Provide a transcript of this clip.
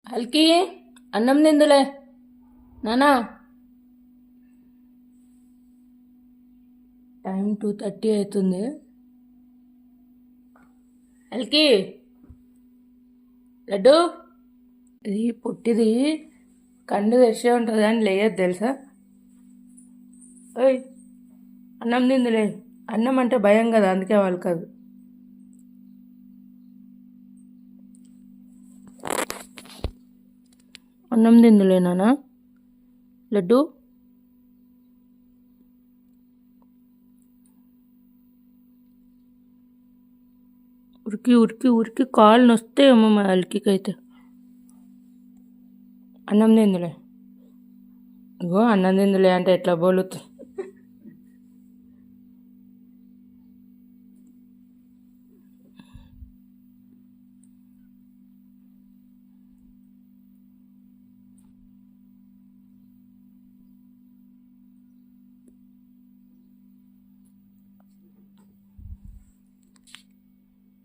అల్కి అన్నం తిందులే నానా. టైం 2:30 అవుతుంది. అల్కి లడ్డు, ఇది పుట్టిది కన్ను తెరిచే ఉంటుంది అని లేయదు తెలుసా. ఓయ్ అన్నం తిందులే. అన్నం అంటే భయం కదా, అందుకే వాళ్ళు కాదు. అన్నం తిందులే నానా. లడ్డు ఉరికి ఉరికి ఉరికి కాళ్ళు నొస్తాయేమో మా అల్కికి అయితే. అన్నం తిందులే. ఇగో అన్నం తిందులే అంటే ఎట్లా బోలుతుంది.